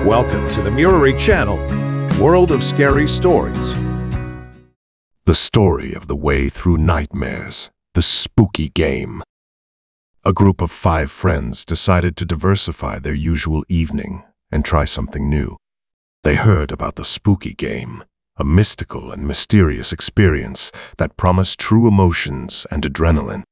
Welcome to the Mureri channel, World of Scary Stories. The story of the way through nightmares, the spooky game. A group of 5 friends decided to diversify their usual evening and try something new. They heard about the spooky game, a mystical and mysterious experience that promised true emotions and adrenaline.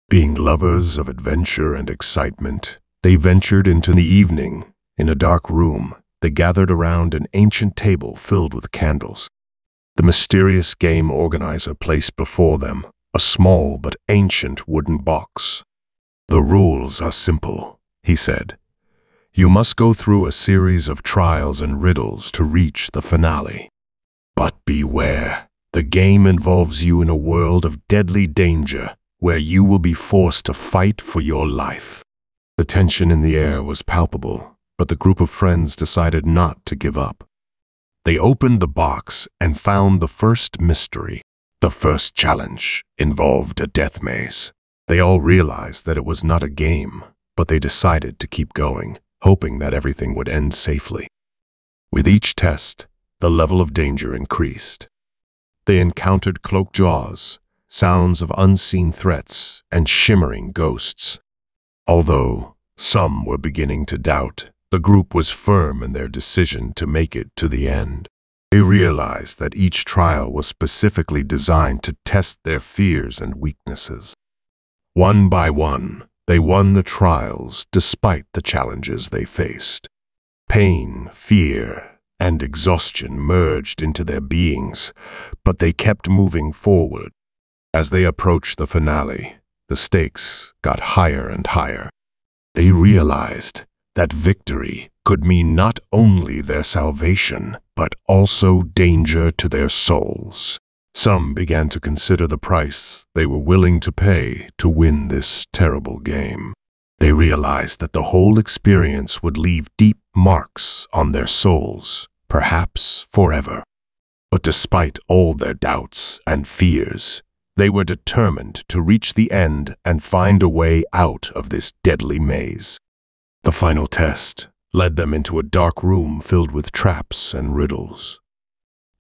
Being lovers of adventure and excitement, they ventured into the evening. In a dark room, they gathered around an ancient table filled with candles. The mysterious game organizer placed before them a small but ancient wooden box. "The rules are simple," he said. "You must go through a series of trials and riddles to reach the finale. But beware, the game involves you in a world of deadly danger where you will be forced to fight for your life." The tension in the air was palpable, but the group of friends decided not to give up. They opened the box and found the first mystery. The first challenge involved a death maze. They all realized that it was not a game, but they decided to keep going, hoping that everything would end safely. With each test, the level of danger increased. They encountered cloaked jaws, sounds of unseen threats, and shimmering ghosts. Although some were beginning to doubt, the group was firm in their decision to make it to the end. They realized that each trial was specifically designed to test their fears and weaknesses. One by one, they won the trials despite the challenges they faced. Pain, fear, and exhaustion merged into their beings, but they kept moving forward. As they approached the finale, the stakes got higher and higher. They realized that victory could mean not only their salvation, but also danger to their souls. Some began to consider the price they were willing to pay to win this terrible game. They realized that the whole experience would leave deep marks on their souls, perhaps forever. But despite all their doubts and fears, they were determined to reach the end and find a way out of this deadly maze. The final test led them into a dark room filled with traps and riddles.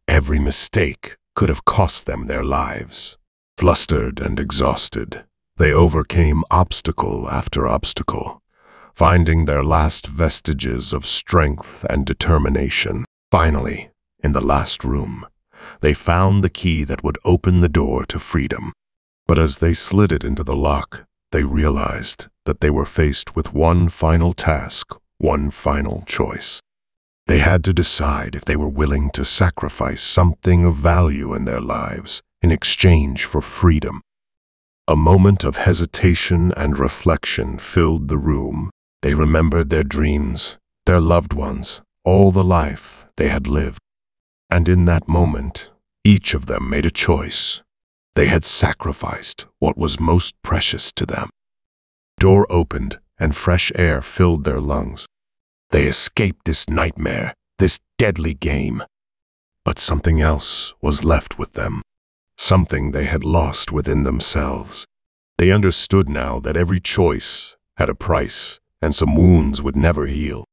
Every mistake could have cost them their lives. Flustered and exhausted, they overcame obstacle after obstacle, finding their last vestiges of strength and determination. Finally, in the last room, they found the key that would open the door to freedom. But as they slid it into the lock, they realized that they were faced with one final task, one final choice. They had to decide if they were willing to sacrifice something of value in their lives in exchange for freedom. A moment of hesitation and reflection filled the room. They remembered their dreams, their loved ones, all the life they had lived. And in that moment, each of them made a choice. They had sacrificed what was most precious to them. The door opened and fresh air filled their lungs. They escaped this nightmare, this deadly game. But something else was left with them, something they had lost within themselves. They understood now that every choice had a price, and some wounds would never heal.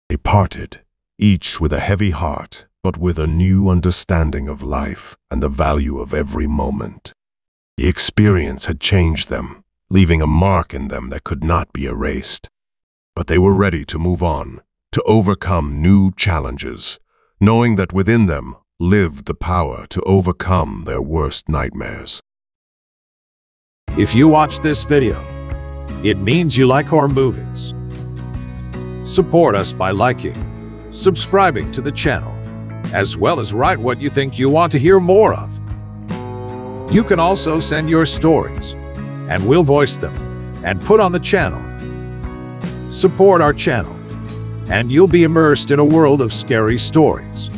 They parted, each with a heavy heart, but with a new understanding of life and the value of every moment. The experience had changed them, leaving a mark in them that could not be erased. But they were ready to move on, to overcome new challenges, knowing that within them lived the power to overcome their worst nightmares. If you watch this video, it means you like horror movies. Support us by liking, subscribing to the channel, as well as write what you think you want to hear more of. You can also send your stories, and we'll voice them and put on the channel. Support our channel, and you'll be immersed in a world of scary stories.